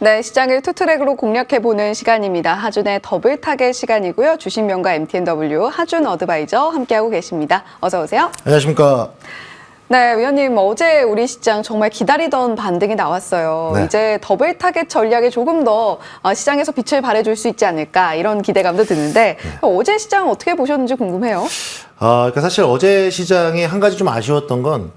네, 시장을 투트랙으로 공략해보는 시간입니다. 하준의 더블 타겟 시간이고요. 주식명가 MTNW 하준 어드바이저 함께하고 계십니다. 어서 오세요. 안녕하십니까. 네, 위원님 어제 우리 시장 정말 기다리던 반등이 나왔어요. 네. 이제 더블 타겟 전략에 조금 더 시장에서 빛을 발해줄 수 있지 않을까 이런 기대감도 드는데 어제 시장 어떻게 보셨는지 궁금해요. 그러니까 사실 어제 시장에 한 가지 좀 아쉬웠던 건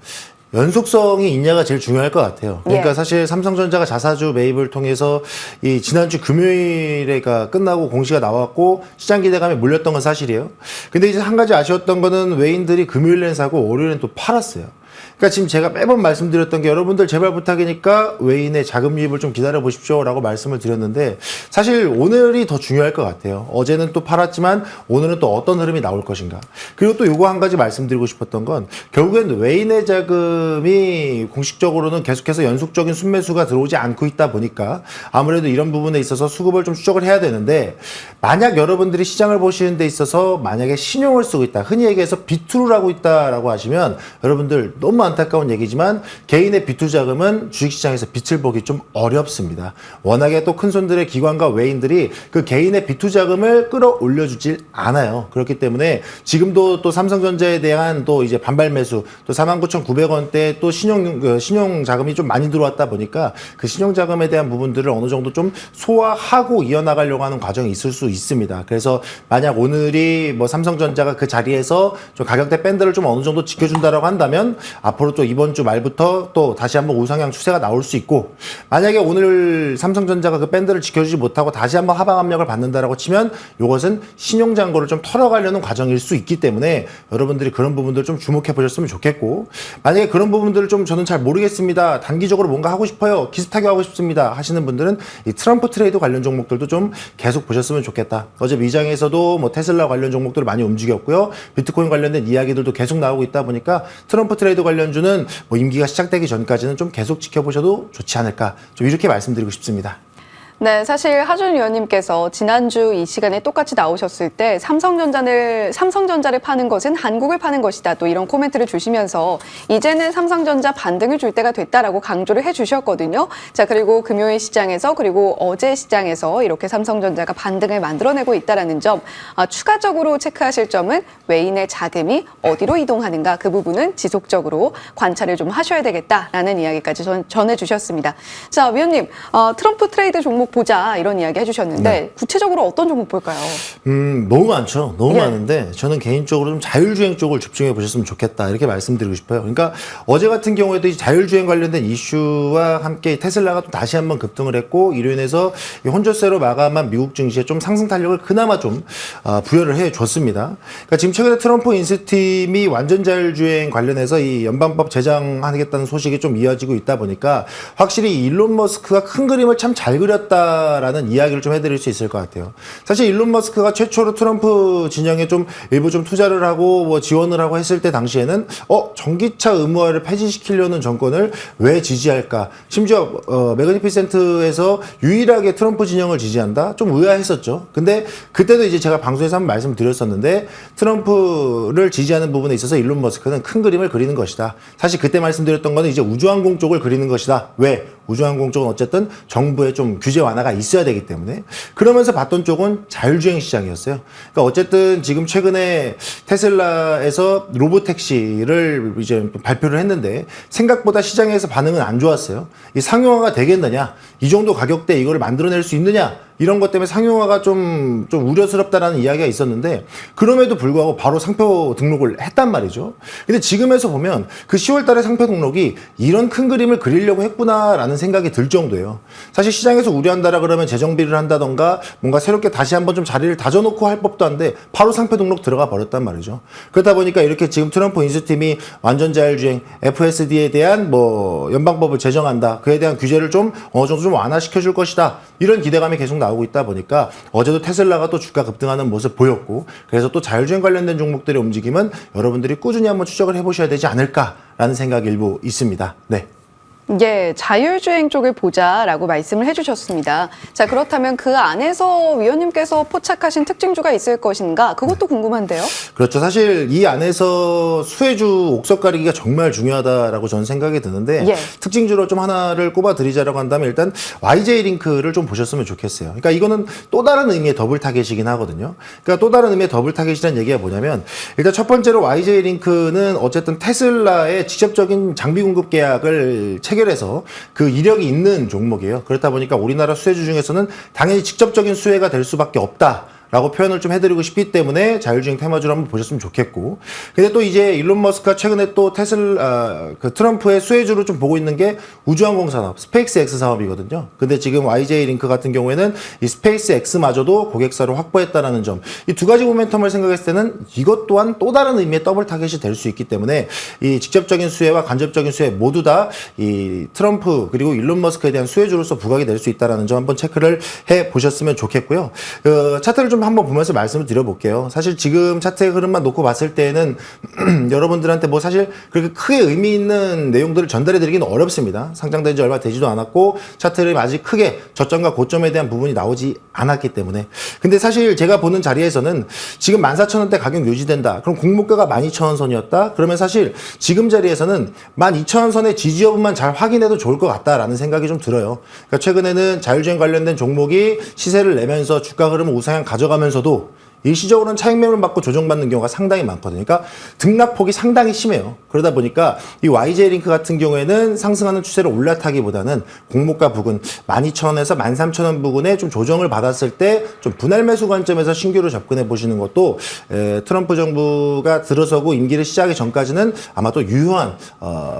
연속성이 있냐가 제일 중요할 것 같아요. 그러니까 예. 사실 삼성전자가 자사주 매입을 통해서 이 지난주 금요일에가 끝나고 공시가 나왔고 시장 기대감이 몰렸던 건 사실이에요. 근데 이제 한 가지 아쉬웠던 거는 외인들이 금요일엔 사고 월요일엔 또 팔았어요. 그러니까 지금 제가 매번 말씀드렸던 게 여러분들 제발 부탁이니까 외인의 자금 유입을 좀 기다려 보십시오라고 말씀을 드렸는데 사실 오늘이 더 중요할 것 같아요. 어제는 또 팔았지만 오늘은 또 어떤 흐름이 나올 것인가. 그리고 또 요거 한 가지 말씀드리고 싶었던 건 결국엔 외인의 자금이 공식적으로는 계속해서 연속적인 순매수가 들어오지 않고 있다 보니까 아무래도 이런 부분에 있어서 수급을 좀 추적을 해야 되는데 만약 여러분들이 시장을 보시는 데 있어서 만약에 신용을 쓰고 있다. 흔히 얘기해서 비투를 하고 있다라고 하시면 여러분들 너무 안타까운 얘기지만 개인의 비투 자금은 주식시장에서 빛을 보기 좀 어렵습니다. 워낙에 또 큰손들의 기관과 외인들이 그 개인의 비투 자금을 끌어올려주질 않아요. 그렇기 때문에 지금도 또 삼성전자에 대한 또 이제 반발 매수 또 49,900원대 또 신용 자금이 좀 많이 들어왔다 보니까 그 신용 자금에 대한 부분들을 어느 정도 좀 소화하고 이어나가려고 하는 과정이 있을 수 있습니다. 그래서 만약 오늘이 뭐 삼성전자가 그 자리에서 좀 가격대 밴드를 좀 어느 정도 지켜준다라고 한다면 앞으로 또 이번 주 말부터 또 다시 한번 우상향 추세가 나올 수 있고 만약에 오늘 삼성전자가 그 밴드를 지켜주지 못하고 다시 한번 하방 압력을 받는다라고 치면 이것은 신용 잔고를 좀 털어가려는 과정일 수 있기 때문에 여러분들이 그런 부분들 좀 주목해 보셨으면 좋겠고 만약에 그런 부분들을 좀 저는 잘 모르겠습니다. 단기적으로 뭔가 하고 싶어요. 기습하게 하고 싶습니다. 하시는 분들은 이 트럼프 트레이드 관련 종목들도 좀 계속 보셨으면 좋겠다. 어제 미장에서도 뭐 테슬라 관련 종목들 많이 움직였고요. 비트코인 관련된 이야기들도 계속 나오고 있다 보니까 트럼프 트레이드 관련주는 뭐 임기가 시작되기 전까지는 좀 계속 지켜보셔도 좋지 않을까. 좀 이렇게 말씀드리고 싶습니다. 네, 사실 하준 의원님께서 지난주 이 시간에 똑같이 나오셨을 때 삼성전자를 파는 것은 한국을 파는 것이다. 또 이런 코멘트를 주시면서 이제는 삼성전자 반등을 줄 때가 됐다라고 강조를 해주셨거든요. 자, 그리고 금요일 시장에서 그리고 어제 시장에서 이렇게 삼성전자가 반등을 만들어내고 있다라는 점 추가적으로 체크하실 점은 외인의 자금이 어디로 이동하는가 그 부분은 지속적으로 관찰을 좀 하셔야 되겠다라는 이야기까지 전해주셨습니다. 자, 위원님, 트럼프 트레이드 종목 보자 이런 이야기 해주셨는데 네. 구체적으로 어떤 종목 볼까요? 너무 많죠. 너무 예. 많은데 저는 개인적으로 좀 자율주행 쪽을 집중해 보셨으면 좋겠다 이렇게 말씀드리고 싶어요. 그러니까 어제 같은 경우에도 이 자율주행 관련된 이슈와 함께 테슬라가 또 다시 한번 급등을 했고 이로 인해서 이 혼조세로 마감한 미국 증시에 좀 상승 탄력을 그나마 좀 부여를 해줬습니다. 그러니까 지금 최근에 트럼프 인수팀이 완전 자율주행 관련해서 이 연방법 제정하겠다는 소식이 좀 이어지고 있다 보니까 확실히 일론 머스크가 큰 그림을 참 잘 그렸다라는 이야기를 좀 해드릴 수 있을 것 같아요. 사실 일론 머스크가 최초로 트럼프 진영에 좀 일부 좀 투자를 하고 뭐 지원을 하고 했을 때 당시에는 전기차 의무화를 폐지시키려는 정권을 왜 지지할까? 심지어 매그니피센트에서 유일하게 트럼프 진영을 지지한다? 좀 의아했었죠. 근데 그때도 이제 제가 방송에서 한번 말씀드렸었는데 트럼프를 지지하는 부분에 있어서 일론 머스크는 큰 그림을 그리는 것이다. 사실 그때 말씀드렸던 거는 이제 우주항공 쪽을 그리는 것이다. 왜? 우주항공 쪽은 어쨌든 정부의 좀 규제 완화가 있어야 되기 때문에 그러면서 봤던 쪽은 자율주행 시장이었어요. 그러니까 어쨌든 지금 최근에 테슬라에서 로보택시를 이제 발표를 했는데 생각보다 시장에서 반응은 안 좋았어요. 이 상용화가 되겠느냐? 이 정도 가격대에 이거를 만들어낼 수 있느냐? 이런 것 때문에 상용화가 좀 우려스럽다라는 이야기가 있었는데 그럼에도 불구하고 바로 상표 등록을 했단 말이죠. 근데 지금에서 보면 그 10월 달에 상표 등록이 이런 큰 그림을 그리려고 했구나라는 생각이 들 정도예요. 사실 시장에서 우려한다라 그러면 재정비를 한다던가 뭔가 새롭게 다시 한번 좀 자리를 다져놓고 할 법도 한데 바로 상표 등록 들어가 버렸단 말이죠. 그러다 보니까 이렇게 지금 트럼프 인수팀이 완전 자율주행 FSD에 대한 뭐 연방법을 제정한다. 그에 대한 규제를 좀 어느 정도 좀 완화시켜 줄 것이다. 이런 기대감이 계속 나오고 있다 보니까 어제도 테슬라가 또 주가 급등하는 모습 보였고 그래서 또 자율주행 관련된 종목들의 움직임은 여러분들이 꾸준히 한번 추적을 해보셔야 되지 않을까라는 생각이 일부 있습니다. 네. 예, 자율주행 쪽을 보자라고 말씀을 해주셨습니다. 자, 그렇다면 그 안에서 위원님께서 포착하신 특징주가 있을 것인가? 그것도 궁금한데요. 그렇죠. 사실 이 안에서 수혜주 옥석 가리기가 정말 중요하다라고 저는 생각이 드는데 예. 특징주로 좀 하나를 꼽아드리자라고 한다면 일단 YJ 링크를 좀 보셨으면 좋겠어요. 그러니까 이거는 또 다른 의미의 더블 타겟이긴 하거든요. 그러니까 또 다른 의미의 더블 타겟이라는 얘기가 뭐냐면 일단 첫 번째로 YJ 링크는 어쨌든 테슬라의 직접적인 장비 공급 계약을 체결해서 그 이력이 있는 종목이에요. 그렇다 보니까 우리나라 수혜주 중에서는 당연히 직접적인 수혜가 될 수밖에 없다. 라고 표현을 좀 해드리고 싶기 때문에 자율주행 테마주를 한번 보셨으면 좋겠고. 근데 또 이제 일론 머스크가 최근에 또 그 트럼프의 수혜주로 좀 보고 있는 게 우주항공 산업, 스페이스 X 사업이거든요. 근데 지금 YJ 링크 같은 경우에는 이 스페이스 X마저도 고객사를 확보했다라는 점. 이 두 가지 모멘텀을 생각했을 때는 이것 또한 또 다른 의미의 더블 타겟이 될 수 있기 때문에 이 직접적인 수혜와 간접적인 수혜 모두 다 이 트럼프 그리고 일론 머스크에 대한 수혜주로서 부각이 될 수 있다라는 점 한번 체크를 해 보셨으면 좋겠고요. 차트를 좀 한번 보면서 말씀을 드려볼게요. 사실 지금 차트의 흐름만 놓고 봤을 때는 여러분들한테 뭐 사실 그렇게 크게 의미 있는 내용들을 전달해 드리기는 어렵습니다. 상장된 지 얼마 되지도 않았고 차트를 아직 크게 저점과 고점에 대한 부분이 나오지 않았기 때문에. 근데 사실 제가 보는 자리에서는 지금 14,000원대 가격 유지된다. 그럼 공모가가 12,000원 선이었다. 그러면 사실 지금 자리에서는 12,000원 선의 지지 여부만 잘 확인해도 좋을 것 같다라는 생각이 좀 들어요. 그러니까 최근에는 자율주행 관련된 종목이 시세를 내면서 주가 흐름을 우상향 가져가면서도 일시적으로는 차익 매물을 받고 조정받는 경우가 상당히 많거든요. 그러니까 등락폭이 상당히 심해요. 그러다 보니까 이 YJ 링크 같은 경우에는 상승하는 추세를 올라타기보다는 공모가 부근 12,000원에서 13,000원 부근에 좀 조정을 받았을 때 좀 분할 매수 관점에서 신규로 접근해 보시는 것도 트럼프 정부가 들어서고 임기를 시작하기 전까지는 아마 또 유효한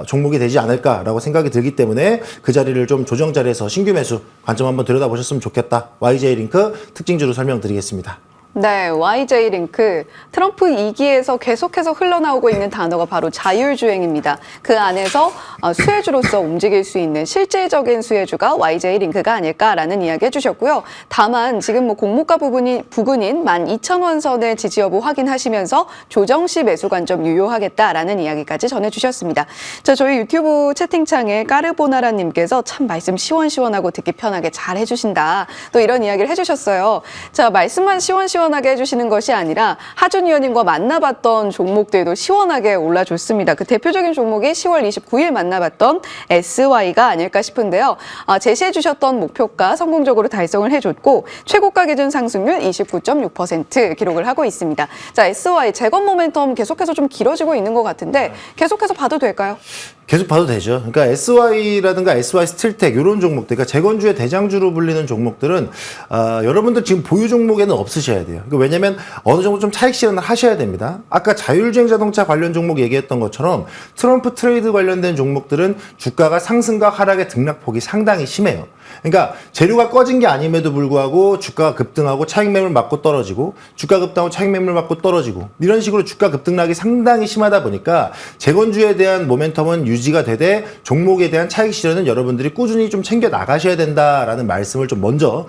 종목이 되지 않을까라고 생각이 들기 때문에 그 자리를 좀 조정 자리에서 신규 매수 관점 한번 들여다보셨으면 좋겠다. YJ 링크 특징주로 설명드리겠습니다. 네, YJ 링크. 트럼프 2기에서 계속해서 흘러나오고 있는 단어가 바로 자율주행입니다. 그 안에서 수혜주로서 움직일 수 있는 실질적인 수혜주가 YJ 링크가 아닐까라는 이야기 해주셨고요. 다만 지금 뭐 공모가 부근인 12,000원 선의 지지 여부 확인하시면서 조정 시 매수 관점 유효하겠다라는 이야기까지 전해주셨습니다. 자, 저희 유튜브 채팅창에 까르보나라님께서 참 말씀 시원시원하고 듣기 편하게 잘 해주신다. 또 이런 이야기를 해주셨어요. 자, 말씀만 시원하게 해주시는 것이 아니라 하준 의원님과 만나봤던 종목들도 시원하게 올라줬습니다. 그 대표적인 종목이 10월 29일 만나봤던 SY가 아닐까 싶은데요. 제시해 주셨던 목표가 성공적으로 달성을 해줬고 최고가 기준 상승률 29.6% 기록을 하고 있습니다. 자, SY 재건 모멘텀 계속해서 좀 길어지고 있는 것 같은데 계속해서 봐도 될까요? 계속 봐도 되죠. 그러니까 SY라든가 SY 스틸텍 이런 종목들, 그러니까 재건주의 대장주로 불리는 종목들은 여러분들 지금 보유 종목에는 없으셔야 돼요. 그러니까 왜냐하면 어느 정도 좀 차익 실현을 하셔야 됩니다. 아까 자율주행 자동차 관련 종목 얘기했던 것처럼 트럼프 트레이드 관련된 종목들은 주가가 상승과 하락의 등락폭이 상당히 심해요. 그러니까 재료가 꺼진 게 아님에도 불구하고 주가가 급등하고 차익 매물 맞고 떨어지고 주가 급등하고 차익 매물 맞고 떨어지고 이런 식으로 주가 급등락이 상당히 심하다 보니까 재건주에 대한 모멘텀은 유지가 되되 종목에 대한 차익 실현은 여러분들이 꾸준히 좀 챙겨 나가셔야 된다라는 말씀을 좀 먼저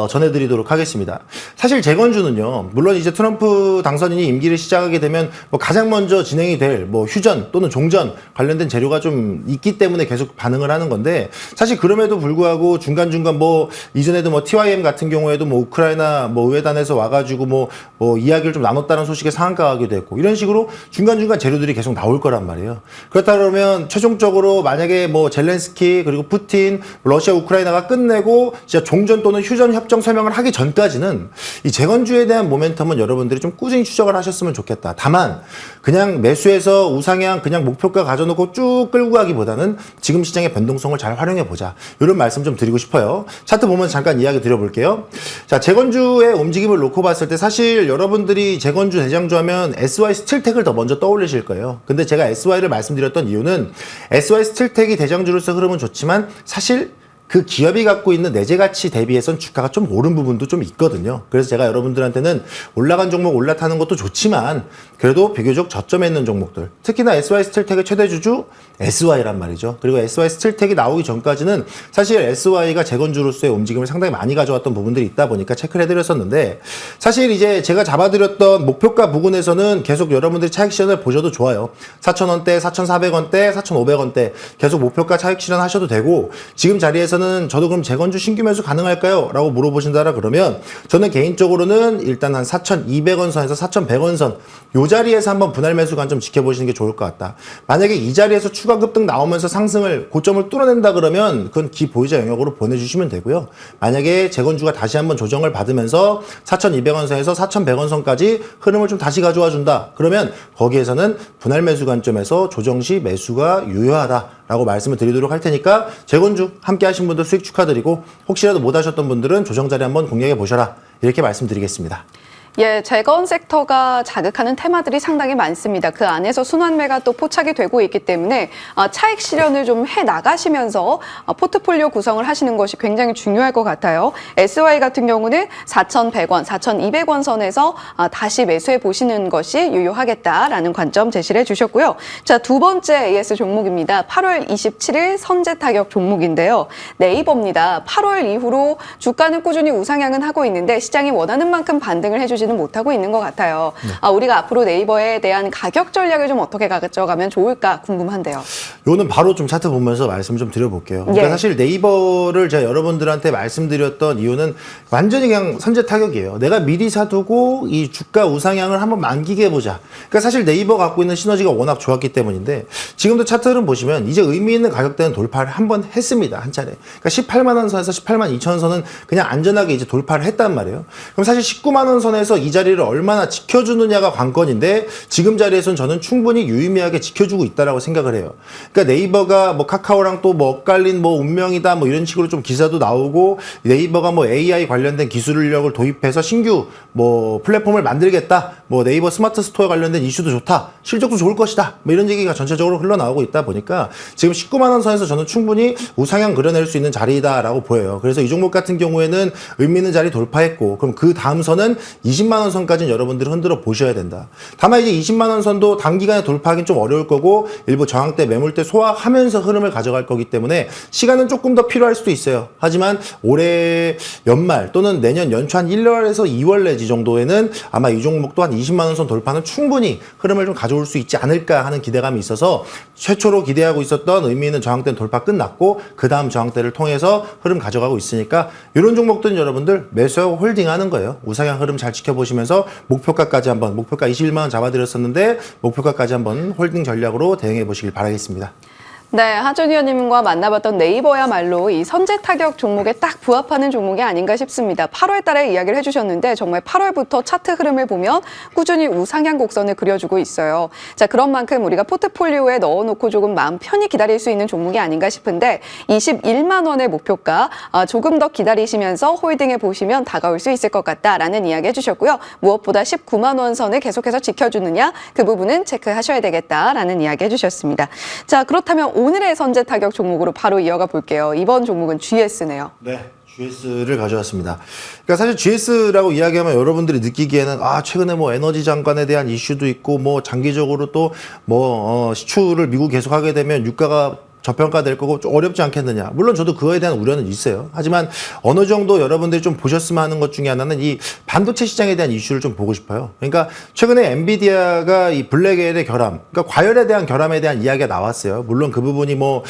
전해드리도록 하겠습니다. 사실 재건주는요, 물론 이제 트럼프 당선인이 임기를 시작하게 되면 뭐 가장 먼저 진행이 될 뭐 휴전 또는 종전 관련된 재료가 좀 있기 때문에 계속 반응을 하는 건데 사실 그럼에도 불구하고 중간중간 뭐 이전에도 뭐 TYM 같은 경우에도 뭐 우크라이나 뭐 의회단에서 와가지고 뭐 이야기를 좀 나눴다는 소식에 상한가 가기도 했고 이런 식으로 중간중간 재료들이 계속 나올 거란 말이에요. 그렇다 그러면 최종적으로 만약에 뭐 젤렌스키 그리고 푸틴 러시아 우크라이나가 끝내고 진짜 종전 또는 휴전 협정 설명을 하기 전까지는 이 재건주에 대한 모멘텀은 여러분들이 좀 꾸준히 추적을 하셨으면 좋겠다. 다만 그냥 매수해서 우상향 그냥 목표가 가져놓고 쭉 끌고 가기보다는 지금 시장의 변동성을 잘 활용해 보자. 이런 말씀 좀 드리고 싶어요. 차트 보면 잠깐 이야기 드려볼게요. 자, 재건주의 움직임을 놓고 봤을 때 사실 여러분들이 재건주 대장주 하면 SY 스틸텍을 더 먼저 떠올리실 거예요. 근데 제가 SY를 말씀드렸던 이유는 SY 스틸텍이 대장주로서 흐름은 좋지만 사실 그 기업이 갖고 있는 내재 가치 대비해선 주가가 좀 오른 부분도 좀 있거든요. 그래서 제가 여러분들한테는 올라간 종목 올라타는 것도 좋지만 그래도 비교적 저점에 있는 종목들, 특히나 SY 스틸텍의 최대 주주 SY란 말이죠. 그리고 SY 스틸텍이 나오기 전까지는 사실 SY가 재건주로서의 움직임을 상당히 많이 가져왔던 부분들이 있다 보니까 체크를 해드렸었는데, 사실 이제 제가 잡아드렸던 목표가 부근에서는 계속 여러분들이 차익 실현을 보셔도 좋아요. 4,000원대, 4,400원대, 4,500원대 계속 목표가 차익 실현하셔도 되고, 지금 자리에서는 저도 그럼 재건주 신규 매수 가능할까요? 라고 물어보신다라 그러면 저는 개인적으로는 일단 한 4,200원 선에서 4,100원 선 요 자리에서 한번 분할 매수 관점 지켜보시는 게 좋을 것 같다. 만약에 이 자리에서 추가 급등 나오면서 상승을 고점을 뚫어낸다 그러면 그건 기보유자 영역으로 보내주시면 되고요. 만약에 재건주가 다시 한번 조정을 받으면서 4,200원 선에서 4,100원 선까지 흐름을 좀 다시 가져와 준다. 그러면 거기에서는 분할 매수 관점에서 조정 시 매수가 유효하다라고 말씀을 드리도록 할 테니까 재건주 함께 하신 분들 수익 축하드리고, 혹시라도 못 하셨던 분들은 조정 자리 한번 공략해 보셔라. 이렇게 말씀드리겠습니다. 예, 재건 섹터가 자극하는 테마들이 상당히 많습니다. 그 안에서 순환매가 또 포착이 되고 있기 때문에 차익 실현을 좀 해 나가시면서 포트폴리오 구성을 하시는 것이 굉장히 중요할 것 같아요. SY 같은 경우는 4,100원, 4,200원 선에서 다시 매수해 보시는 것이 유효하겠다라는 관점 제시를 해주셨고요. 자, 두 번째 AS 종목입니다. 8월 27일 선제 타격 종목인데요. 네이버입니다. 8월 이후로 주가는 꾸준히 우상향은 하고 있는데 시장이 원하는 만큼 반등을 해주지 못하고 있는 것 같아요. 네. 우리가 앞으로 네이버에 대한 가격 전략을 좀 어떻게 가져가면 좋을까 궁금한데요. 요거는 바로 좀 차트 보면서 말씀 좀 드려볼게요. 그러니까 예. 사실 네이버를 제가 여러분들한테 말씀드렸던 이유는 완전히 그냥 선제 타격이에요. 내가 미리 사두고 이 주가 우상향을 한번 만기게 해보자. 그러니까 사실 네이버 갖고 있는 시너지가 워낙 좋았기 때문인데, 지금도 차트 흐름 보시면 이제 의미 있는 가격대는 돌파를 한번 했습니다. 한 차례. 그러니까 18만 원 선에서 18만 2천 원 선은 그냥 안전하게 이제 돌파를 했단 말이에요. 그럼 사실 19만 원 선에서 이 자리를 얼마나 지켜주느냐가 관건인데, 지금 자리에서는 저는 충분히 유의미하게 지켜주고 있다라고 생각을 해요. 그러니까 네이버가 뭐 카카오랑 또 뭐 엇갈린 뭐 운명이다 뭐 이런 식으로 좀 기사도 나오고, 네이버가 뭐 AI 관련된 기술력을 도입해서 신규 뭐 플랫폼을 만들겠다, 뭐 네이버 스마트 스토어 관련된 이슈도 좋다, 실적도 좋을 것이다, 뭐 이런 얘기가 전체적으로 흘러나오고 있다 보니까 지금 19만 원 선에서 저는 충분히 우상향 그려낼 수 있는 자리다라고 보여요. 그래서 이 종목 같은 경우에는 의미 있는 자리 돌파했고, 그럼 그 다음 선은 20만 원 선까지는 여러분들이 흔들어 보셔야 된다. 다만 이제 20만 원 선도 단기간에 돌파하기는 좀 어려울 거고, 일부 저항대 매물대 소화하면서 흐름을 가져갈 거기 때문에 시간은 조금 더 필요할 수도 있어요. 하지만 올해 연말 또는 내년 연초 한 1월에서 2월 내지 정도에는 아마 이 종목도 한 20만 원 선 돌파는 충분히 흐름을 좀 가져올 수 있지 않을까 하는 기대감이 있어서, 최초로 기대하고 있었던 의미 있는 저항대는 돌파 끝났고 그 다음 저항대를 통해서 흐름 가져가고 있으니까, 이런 종목들은 여러분들 매수하고 홀딩하는 거예요. 우상향 흐름 잘 지켜보시면서 목표가까지 한번, 목표가 21만 원 잡아드렸었는데 목표가까지 한번 홀딩 전략으로 대응해 보시길 바라겠습니다. 네, 하준 의원님과 만나봤던 네이버야말로 이 선제 타격 종목에 딱 부합하는 종목이 아닌가 싶습니다. 8월 달에 이야기를 해주셨는데 정말 8월부터 차트 흐름을 보면 꾸준히 우상향 곡선을 그려주고 있어요. 자, 그런 만큼 우리가 포트폴리오에 넣어놓고 조금 마음 편히 기다릴 수 있는 종목이 아닌가 싶은데, 21만 원의 목표가 조금 더 기다리시면서 홀딩해 보시면 다가올 수 있을 것 같다라는 이야기 해주셨고요. 무엇보다 19만 원 선을 계속해서 지켜주느냐, 그 부분은 체크하셔야 되겠다라는 이야기 해주셨습니다. 자, 그렇다면 오늘의 선제 타격 종목으로 바로 이어가 볼게요. 이번 종목은 GS네요. 네. GS를 가져왔습니다. 그러니까 사실 GS라고 이야기하면 여러분들이 느끼기에는 최근에 뭐 에너지 장관에 대한 이슈도 있고, 뭐 장기적으로 또 뭐 시추를 미국 계속하게 되면 유가가 저평가될 거고 좀 어렵지 않겠느냐. 물론 저도 그거에 대한 우려는 있어요. 하지만 어느 정도 여러분들이 좀 보셨으면 하는 것 중에 하나는 이 반도체 시장에 대한 이슈를 좀 보고 싶어요. 그러니까 최근에 엔비디아가 이 블랙엘의 결함, 그러니까 과열에 대한 결함에 대한 이야기가 나왔어요. 물론 그 부분이 뭐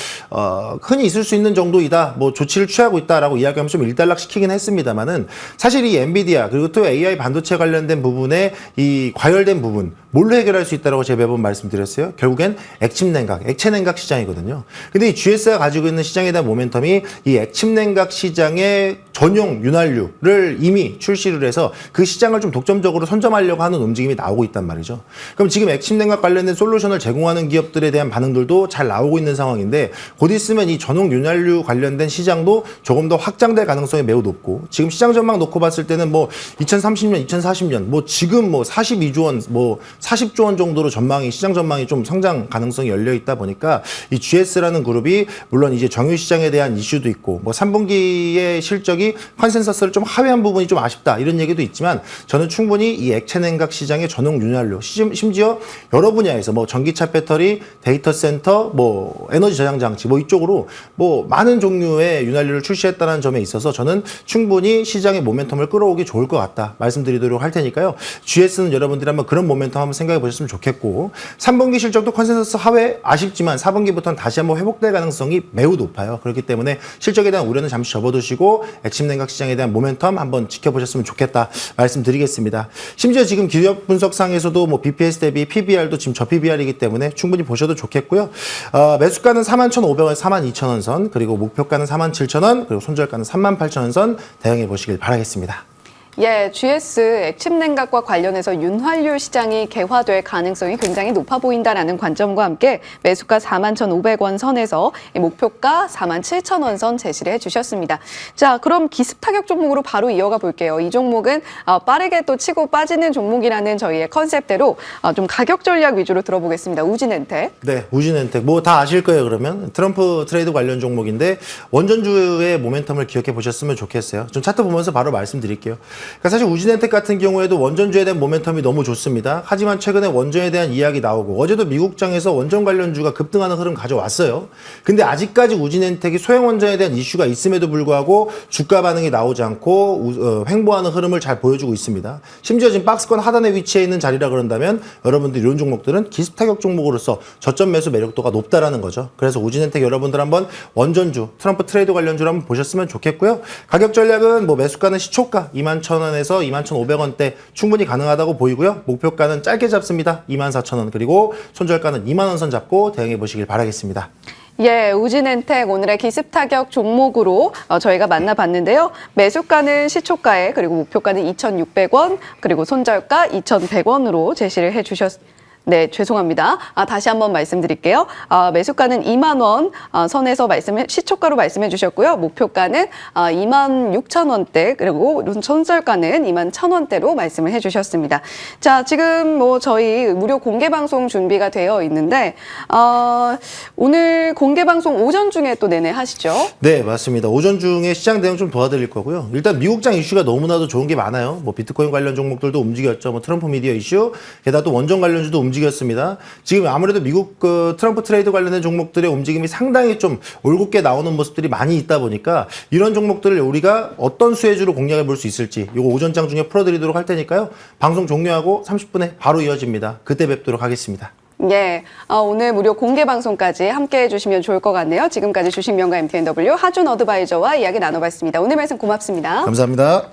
흔히 있을 수 있는 정도이다, 뭐 조치를 취하고 있다라고 이야기하면 좀 일단락시키긴 했습니다만은, 사실 이 엔비디아 그리고 또 AI 반도체 관련된 부분에 이 과열된 부분 뭘로 해결할 수 있다라고 제가 매번 말씀드렸어요. 결국엔 액침 냉각, 액체 냉각 시장이거든요. 근데 이 GS가 가지고 있는 시장에 대한 모멘텀이 이 액침 냉각 시장의 전용 윤활유를 이미 출시를 해서 그 시장을 좀 독점적으로 선점하려고 하는 움직임이 나오고 있단 말이죠. 그럼 지금 액침 냉각 관련된 솔루션을 제공하는 기업들에 대한 반응들도 잘 나오고 있는 상황인데, 곧 있으면 이 전용 윤활유 관련된 시장도 조금 더 확장될 가능성이 매우 높고, 지금 시장 전망 놓고 봤을 때는 뭐 2030년, 2040년, 뭐 지금 뭐 42조 원, 뭐 40조 원 정도로 시장 전망이 좀 성장 가능성이 열려 있다 보니까 이 GS라는 그룹이 물론 이제 정유 시장에 대한 이슈도 있고 뭐 3분기의 실적이 컨센서스를 좀 하회한 부분이 좀 아쉽다 이런 얘기도 있지만 저는 충분히 이 액체 냉각 시장의 전용 윤활유 심지어 여러 분야에서 뭐 전기차 배터리, 데이터 센터, 뭐 에너지 저장 장치 뭐 이쪽으로 뭐 많은 종류의 윤활유를 출시했다는 점에 있어서 저는 충분히 시장의 모멘텀을 끌어오기 좋을 것 같다 말씀드리도록 할 테니까요. GS는 여러분들이 한번 그런 모멘텀 한번 생각해 보셨으면 좋겠고 3분기 실적도 컨센서스 하회 아쉽지만 4분기부터는 다시 한번 회복될 가능성이 매우 높아요. 그렇기 때문에 실적에 대한 우려는 잠시 접어두시고 액침 냉각 시장에 대한 모멘텀 한번 지켜보셨으면 좋겠다 말씀드리겠습니다. 심지어 지금 기업 분석상에서도 뭐 BPS 대비 PBR도 지금 저 PBR이기 때문에 충분히 보셔도 좋겠고요. 매수가는 41,500원, 42,000원 선, 그리고 목표가는 47,000원, 그리고 손절가는 38,000원 선 대응해 보시길 바라겠습니다. 예, GS 액침 냉각과 관련해서 윤활유 시장이 개화될 가능성이 굉장히 높아 보인다라는 관점과 함께 매수가 41,500원 선에서 목표가 47,000원 선 제시를 해주셨습니다. 자, 그럼 기습 타격 종목으로 바로 이어가 볼게요. 이 종목은 빠르게 또 치고 빠지는 종목이라는 저희의 컨셉대로 좀 가격 전략 위주로 들어보겠습니다. 우진엔텍. 네, 우진엔텍 뭐 다 아실 거예요. 그러면 트럼프 트레이드 관련 종목인데 원전주의 모멘텀을 기억해 보셨으면 좋겠어요. 좀 차트 보면서 바로 말씀드릴게요. 그러니까 사실 우진엔텍 같은 경우에도 원전주에 대한 모멘텀이 너무 좋습니다. 하지만 최근에 원전에 대한 이야기 나오고 어제도 미국장에서 원전 관련주가 급등하는 흐름 가져왔어요. 근데 아직까지 우진엔텍이 소형 원전에 대한 이슈가 있음에도 불구하고 주가 반응이 나오지 않고 횡보하는 흐름을 잘 보여주고 있습니다. 심지어 지금 박스권 하단에 위치해 있는 자리라 그런다면 여러분들 이런 종목들은 기습 타격 종목으로서 저점 매수 매력도가 높다라는 거죠. 그래서 우진엔텍 여러분들 한번 원전주, 트럼프 트레이드 관련주를 한번 보셨으면 좋겠고요. 가격 전략은 뭐 매수가는 시초가 21,000원에서 21,500원대 충분히 가능하다고 보이고요. 목표가는 짧게 잡습니다. 24,000원 그리고 손절가는 2만 원 선 잡고 대응해 보시길 바라겠습니다. 예, 우진엔텍 오늘의 기습 타격 종목으로 저희가 만나봤는데요. 매수가는 시초가에 그리고 목표가는 2,600원 그리고 손절가 2,100원으로 제시를 해주셨습니다. 네, 죄송합니다. 다시 한번 말씀드릴게요. 매수가는 2만 원 선에서 시초가로 말씀해 주셨고요. 목표가는 26,000원대 그리고 손절가는 21,000원대로 말씀을 해 주셨습니다. 자, 지금 뭐 저희 무료 공개 방송 준비가 되어 있는데 오늘 공개 방송 오전 중에 또 내내 하시죠? 네, 맞습니다. 오전 중에 시장 대응 좀 도와드릴 거고요. 일단 미국장 이슈가 너무나도 좋은 게 많아요. 뭐 비트코인 관련 종목들도 움직였죠. 뭐 트럼프 미디어 이슈, 게다가 또 원전 관련주도 움직였습니다. 지금 아무래도 미국 트럼프 트레이드 관련된 종목들의 움직임이 상당히 좀 올곧게 나오는 모습들이 많이 있다 보니까 이런 종목들을 우리가 어떤 수혜주로 공략해 볼 수 있을지 이거 오전장 중에 풀어드리도록 할 테니까요. 방송 종료하고 30분에 바로 이어집니다. 그때 뵙도록 하겠습니다. 예, 오늘 무료 공개 방송까지 함께 해주시면 좋을 것 같네요. 지금까지 주식명가 MTNW 하준 어드바이저와 이야기 나눠봤습니다. 오늘 말씀 고맙습니다. 감사합니다.